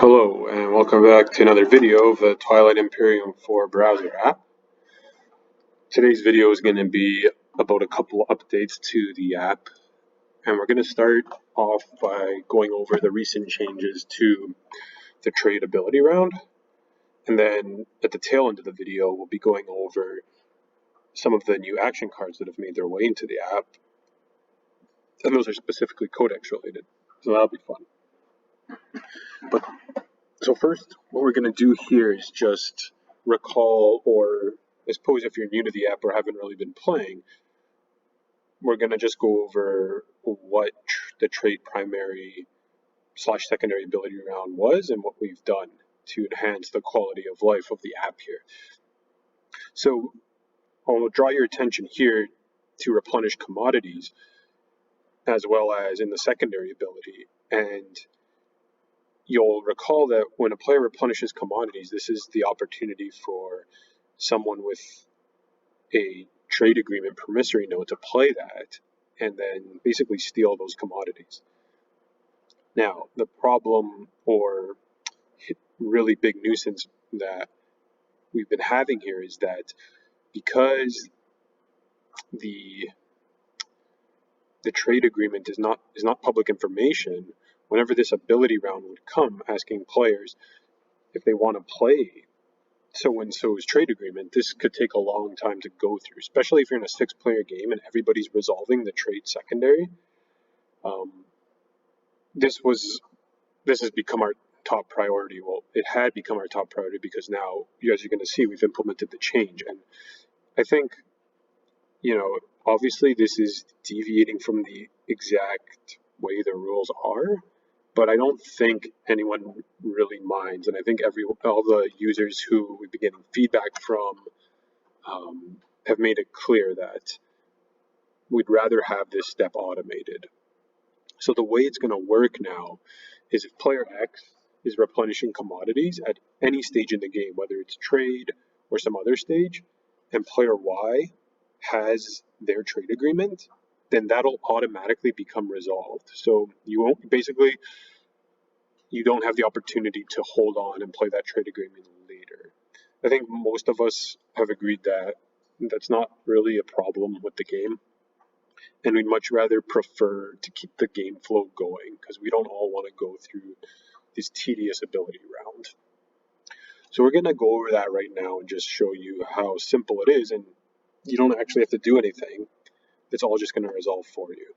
Hello and welcome back to another video of the Twilight TI4 Browser App. Today's video is going to be about a couple updates to the app, and we're going to start off by going over the recent changes to the trade ability round, and then at the tail end of the video we'll be going over some of the new action cards that have made their way into the app, and those are specifically codex related, so that'll be fun. So first, what we're going to do here is just recall, or I suppose if you're new to the app or haven't really been playing, we're going to just go over what the trade primary / secondary ability round was and what we've done to enhance the quality of life of the app here. So I'll draw your attention here to replenish commodities as well as in the secondary ability, and you'll recall that when a player replenishes commodities, this is the opportunity for someone with a trade agreement promissory note to play that and then basically steal those commodities. Now, the problem or really big nuisance that we've been having here is that because the trade agreement is not public information, whenever this ability round would come asking players if they want to play so-and-so's trade agreement, this could take a long time to go through, especially if you're in a 6-player game and everybody's resolving the trade secondary. This has become our top priority. Well, it had become our top priority because now, as you're going to see, we've implemented the change. And I think, obviously this is deviating from the exact way the rules are, but I don't think anyone really minds. And I think all the users who we've been getting feedback from have made it clear that we'd rather have this step automated. So the way it's going to work now is if player X is replenishing commodities at any stage in the game, whether it's trade or some other stage, and player Y has their trade agreement, then that'll automatically become resolved. So you don't have the opportunity to hold on and play that trade agreement later. I think most of us have agreed that that's not really a problem with the game, and we'd much rather prefer to keep the game flow going because we don't all want to go through this tedious ability round. So we're going to go over that right now and just show you how simple it is, and you don't actually have to do anything. It's all just going to resolve for you.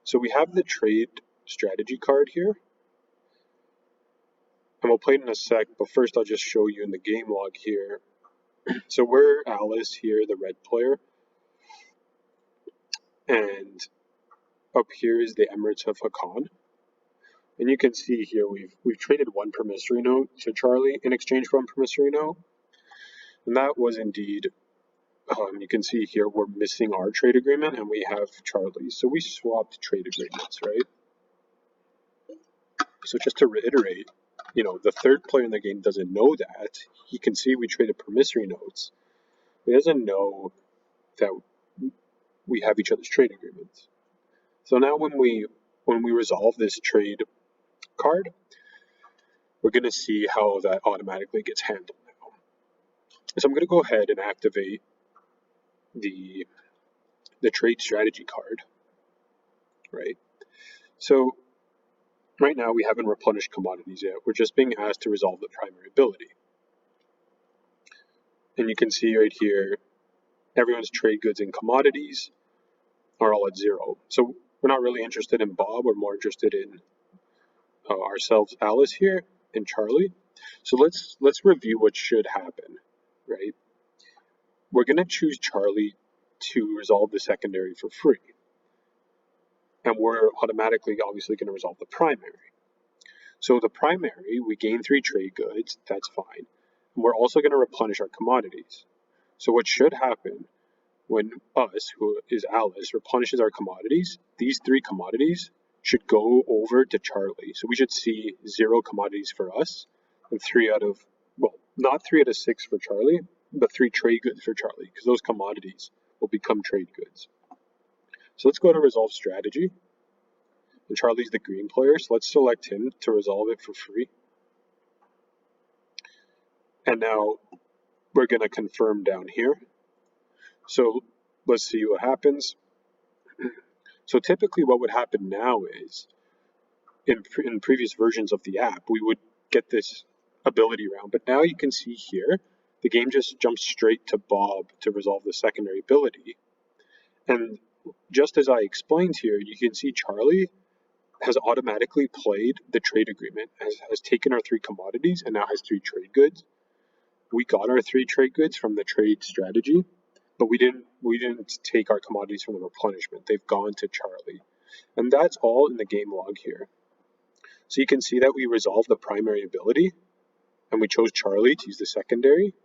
So we have the trade strategy card here, and we'll play it in a sec, but first I'll just show you in the game log here. So we're Alice here, the red player, and up here is the Emirates of Hakan. And you can see here we've traded one promissory note to Charlie in exchange for one promissory note, and that was indeed, you can see here we're missing our trade agreement and we have Charlie's, so we swapped trade agreements, right? So just to reiterate, the third player in the game doesn't know that. He can see we traded promissory notes, but he doesn't know that we have each other's trade agreements. So now when we resolve this trade card, we're going to see how that automatically gets handled now. So I'm going to go ahead and activate the trade strategy card, right? So right now we haven't replenished commodities yet. We're just being asked to resolve the primary ability. And you can see right here, everyone's trade goods and commodities are all at 0. So we're not really interested in Bob. We're more interested in ourselves, Alice here, and Charlie. So let's review what should happen, right? We're going to choose Charlie to resolve the secondary for free. And we're automatically, obviously, going to resolve the primary. So the primary, we gain 3 trade goods, that's fine. And we're also going to replenish our commodities. So what should happen when us, who is Alice, replenishes our commodities, these 3 commodities should go over to Charlie. So we should see 0 commodities for us, and not 3 out of 6 for Charlie, but 3 trade goods for Charlie, because those commodities will become trade goods. So let's go to resolve strategy. and Charlie's the green player, so let's select him to resolve it for free. And now we're going to confirm down here. So let's see what happens. So typically what would happen now is, in previous versions of the app, we would get this ability round, but now you can see here, the game just jumps straight to Bob to resolve the secondary ability. And just as I explained here, you can see Charlie has automatically played the trade agreement, has taken our 3 commodities and now has 3 trade goods. We got our 3 trade goods from the trade strategy, but we didn't take our commodities from the replenishment. They've gone to Charlie. And that's all in the game log here. So you can see that we resolved the primary ability, and we chose Charlie to use the secondary.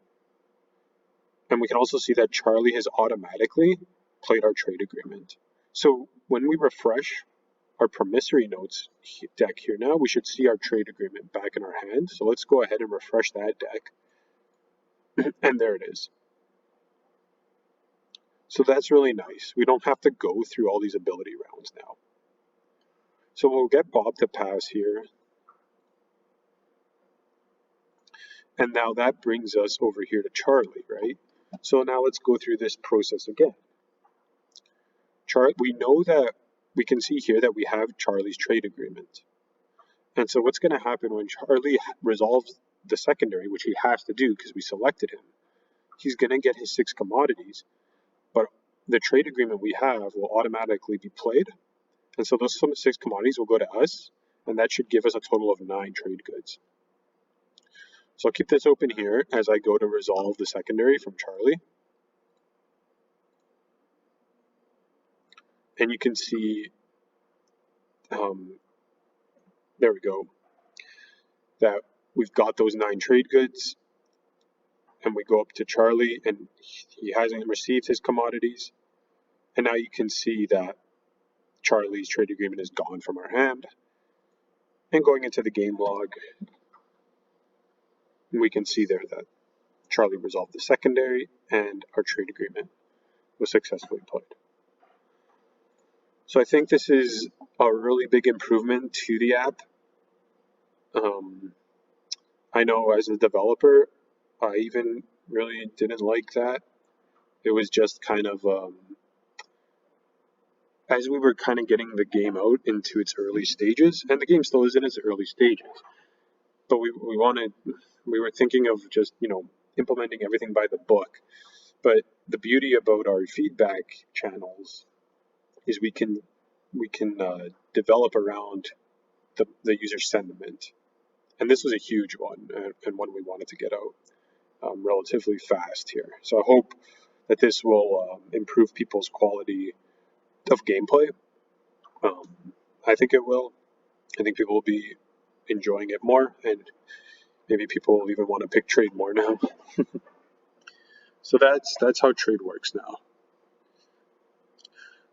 And we can also see that Charlie has automatically played our trade agreement. So when we refresh our promissory notes deck here now, we should see our trade agreement back in our hand. So let's go ahead and refresh that deck. And there it is. So that's really nice. We don't have to go through all these ability rounds now. So we'll get Bob to pass here. And now that brings us over here to Charlie, right? So now let's go through this process again. We know that we can see here that we have Charlie's trade agreement. And so what's going to happen when Charlie resolves the secondary, which he has to do because we selected him, he's going to get his 6 commodities, but the trade agreement we have will automatically be played. And so those 6 commodities will go to us, and that should give us a total of 9 trade goods. So I'll keep this open here as I go to resolve the secondary from Charlie. And you can see, there we go, that we've got those 9 trade goods. And we go up to Charlie, and he hasn't received his commodities. And now you can see that Charlie's trade agreement is gone from our hand. And going into the game log, we can see there that Charlie resolved the secondary and our trade agreement was successfully played. So I think this is a really big improvement to the app. I know as a developer, I even really didn't like that. It was just kind of, as we were kind of getting the game out into its early stages, and the game still is in its early stages, but we were thinking of just, implementing everything by the book. But the beauty about our feedback channels is we can develop around the user sentiment. And this was a huge one, and one we wanted to get out relatively fast here. So I hope that this will improve people's quality of gameplay. I think it will. I think people will be enjoying it more, and maybe people will even want to pick trade more now. So that's how trade works now.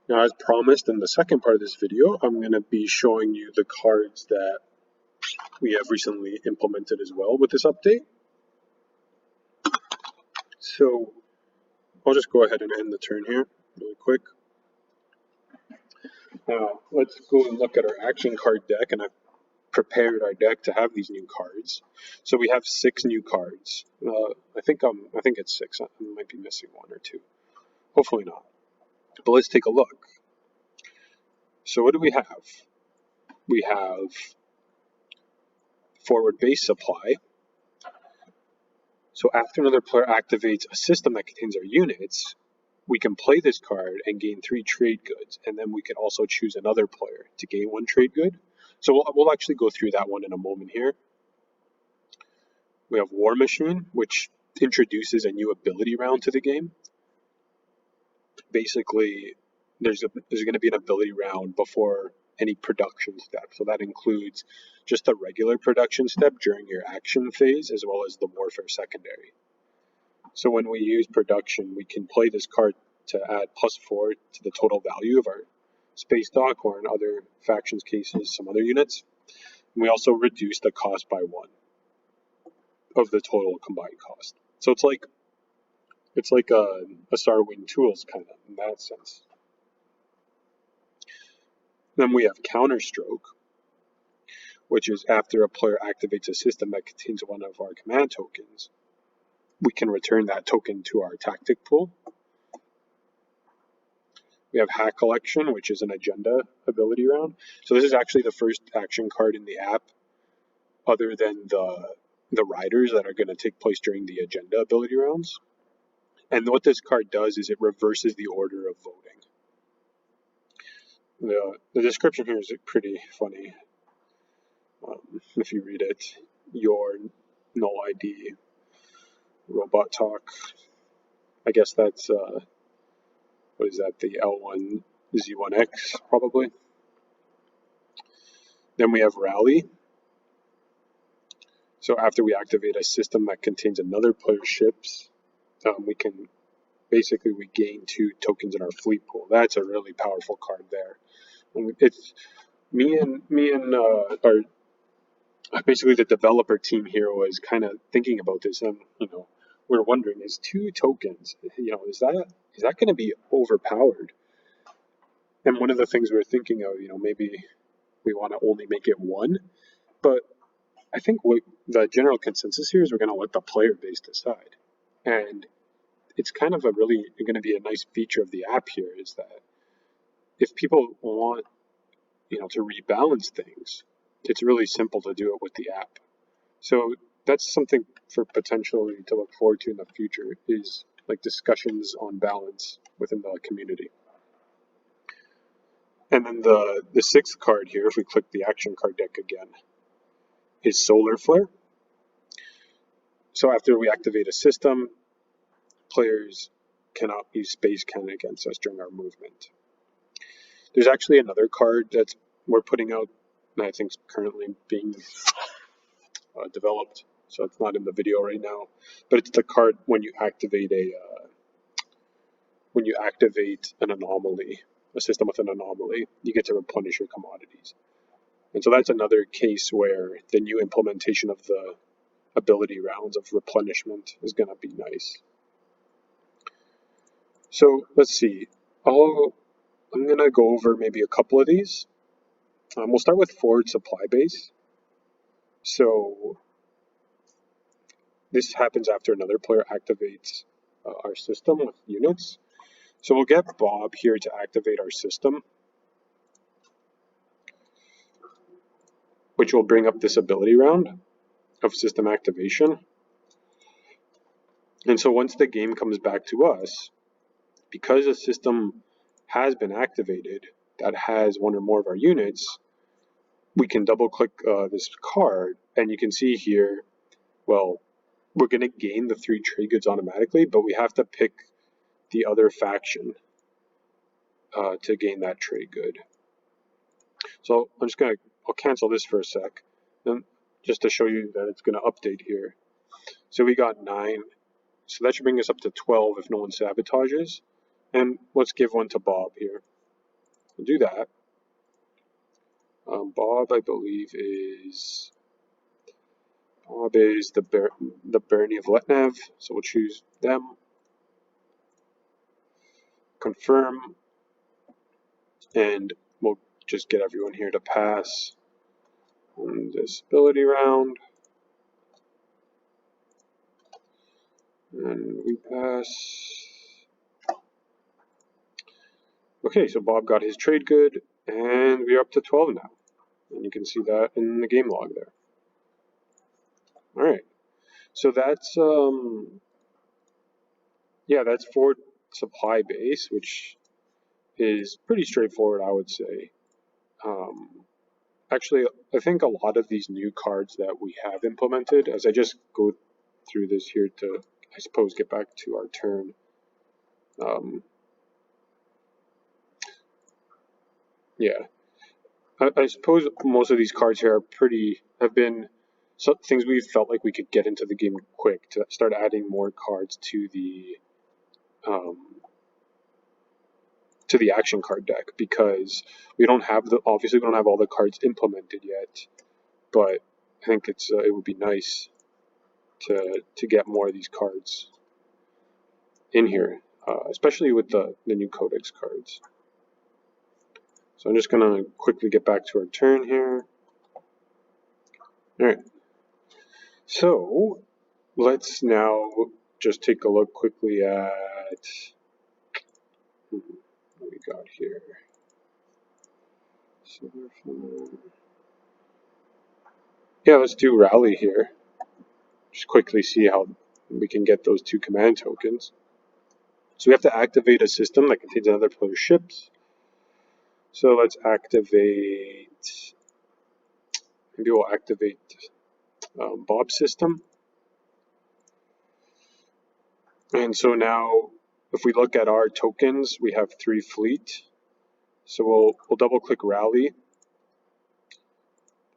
Now, as promised in the second part of this video, I'm going to be showing you the cards that we have recently implemented as well with this update. So I'll just go ahead and end the turn here really quick. Now, let's go and look at our action card deck, and I've prepared our deck to have these new cards. So we have 6 new cards. I think it's 6. I might be missing 1 or 2. Hopefully not. But let's take a look. So what do we have? We have forward base supply. So after another player activates a system that contains our units, we can play this card and gain 3 trade goods, and then we can also choose another player to gain 1 trade good. So we'll actually go through that one in a moment here. We have War Machine, which introduces a new ability round to the game. Basically, there's going to be an ability round before any production step. So that includes just a regular production step during your action phase, as well as the warfare secondary. So when we use production, we can play this card to add +4 to the total value of our space dock, or in other factions cases, some other units. And we also reduce the cost by 1 of the total combined cost. So it's like a Starwing Tools kind of in that sense. Then we have counterstroke, which is after a player activates a system that contains one of our command tokens, we can return that token to our tactic pool. We have Hack Collection, which is an agenda ability round. So this is actually the first action card in the app other than the riders that are going to take place during the agenda ability rounds. And what this card does is it reverses the order of voting. The description here is pretty funny. If you read it, your null ID, robot talk. I guess that's, what is that, the L1 Z1X probably. Then we have Rally. So after we activate a system that contains another player's ships, we can basically we gain 2 tokens in our fleet pool. That's a really powerful card there. It's me and our basically the developer team here was kind of thinking about this, and we're wondering, is 2 tokens, is that going to be overpowered? And one of the things we're thinking of, maybe we want to only make it 1, but I think what the general consensus here is we're going to let the player base decide. And it's kind of going to be a nice feature of the app here is that if people want, to rebalance things, it's really simple to do it with the app. So that's something for potentially to look forward to in the future is like discussions on balance within the community. And then the 6th card here, if we click the action card deck again, is Solar Flare. So after we activate a system, players cannot use space cannon against us during our movement. There's actually another card that we're putting out, and I think is currently being developed, so it's not in the video right now. But it's the card when you activate an anomaly, a system with an anomaly, you get to replenish your commodities. And so that's another case where the new implementation of the ability rounds of replenishment is going to be nice. So let's see. I'm going to go over maybe a couple of these. We'll start with forward supply base. So this happens after another player activates our system with units. So we'll get Bob here to activate our system, which will bring up this ability round of system activation. And so once the game comes back to us, because a system has been activated that has one or more of our units, we can double click this card and you can see here, well, we're going to gain the 3 trade goods automatically, but we have to pick the other faction to gain that trade good. So I'll cancel this for a sec, and just to show you that it's going to update here. So we got 9, so that should bring us up to 12 if no one sabotages. And let's give one to Bob here. We'll do that. Bob, I believe, is the Barony of Letnev, so we'll choose them. Confirm, and we'll just get everyone here to pass on this ability round. And we pass. Okay, so Bob got his trade good, and we're up to 12 now. And you can see that in the game log there. Alright, so that's forward supply base, which is pretty straightforward, I would say. Actually, I think a lot of these new cards that we have implemented, as I just go through this here to, I suppose, get back to our turn. Yeah, I suppose most of these cards here have been things we felt like we could get into the game quick to start adding more cards to the action card deck, because obviously we don't have all the cards implemented yet, but I think it would be nice to get more of these cards in here, especially with the new codex cards. So I'm just going to quickly get back to our turn here. All right. So let's now just take a look quickly at what we got here. Yeah, let's do rally here. Just quickly see how we can get those 2 command tokens. So we have to activate a system that contains another player's ships. So let's activate, maybe we'll activate Bob's system. And so now if we look at our tokens, we have 3 fleet. So we'll double click rally,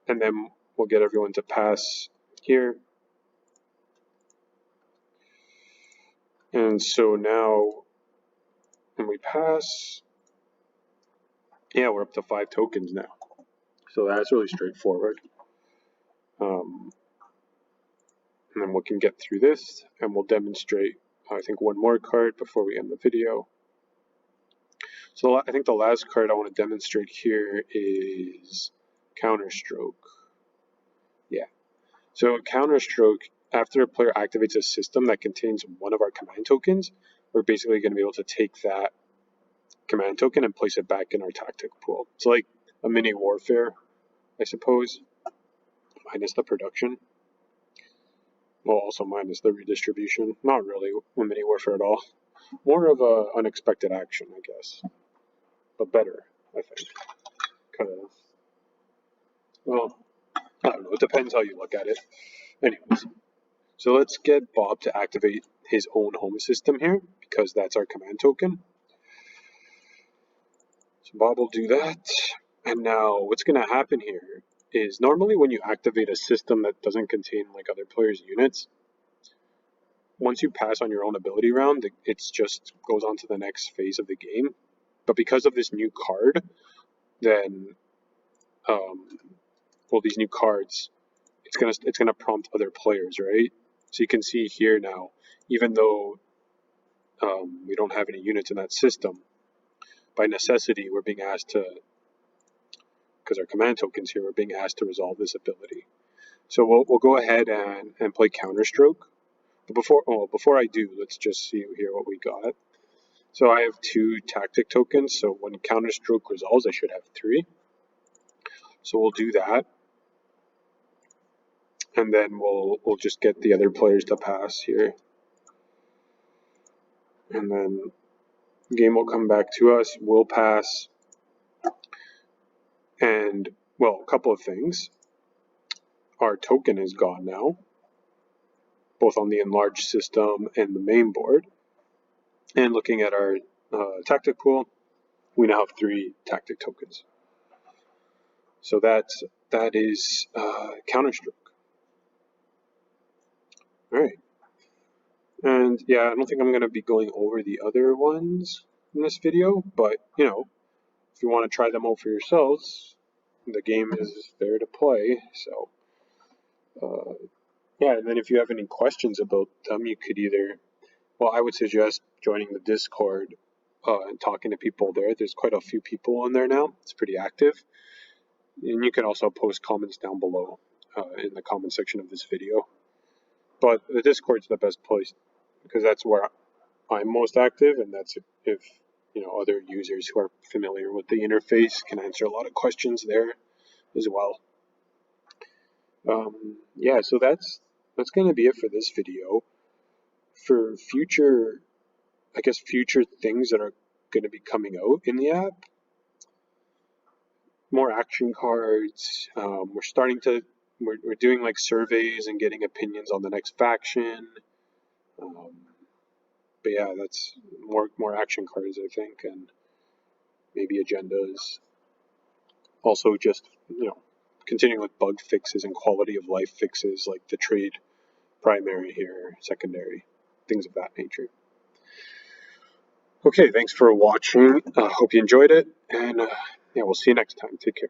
and then we'll get everyone to pass here. And so now when we pass, yeah, we're up to 5 tokens now. So that's really straightforward. And then we can get through this, and we'll demonstrate, I think, one more card before we end the video. So I think the last card I want to demonstrate here is Counterstroke. Yeah. So Counterstroke, after a player activates a system that contains one of our command tokens, we're basically going to be able to take that command token and place it back in our tactic pool. It's like a mini warfare, I suppose, minus the production. Well, also minus the redistribution. Not really a mini warfare at all. More of a unexpected action, I guess. But better, I think. Kind of. Well, I don't know. It depends how you look at it. Anyways, so let's get Bob to activate his own home system here, because that's our command token. So Bob will do that. And now what's going to happen here is normally when you activate a system that doesn't contain like other players' units, once you pass on your own ability round, it just goes on to the next phase of the game. But because of this new card, then, well, these new cards, it's gonna prompt other players, right? So you can see here now, even though we don't have any units in that system, by necessity, we're being asked to, because our command tokens here, we're being asked to resolve this ability. So we'll go ahead and play Counterstroke. But before I do, let's just see here what we got. So I have 2 tactic tokens. So when Counterstroke resolves, I should have 3. So we'll do that, and then we'll just get the other players to pass here, and then the game will come back to us. We'll pass, and well, a couple of things. Our token is gone now, both on the enlarged system and the main board. And looking at our tactic pool, we now have 3 tactic tokens. So that is Counterstroke. All right. And yeah, I don't think I'm going to be going over the other ones in this video, but you know, if you want to try them out for yourselves, the game is there to play. So yeah, and then if you have any questions about them, you could either, well, I would suggest joining the Discord and talking to people there. There's quite a few people in there now. It's pretty active. And you can also post comments down below in the comment section of this video. But the Discord's the best place because that's where I'm most active, and that's if you know other users who are familiar with the interface can answer a lot of questions there as well. Yeah, so that's going to be it for this video. For future, I guess future things that are going to be coming out in the app, more action cards. We're starting to we're doing like surveys and getting opinions on the next faction. But yeah, that's more action cards, I think, and maybe agendas. Also, just continuing with bug fixes and quality of life fixes, like the trade primary here, secondary, things of that nature. Okay, thanks for watching. Hope you enjoyed it, and yeah, we'll see you next time. Take care.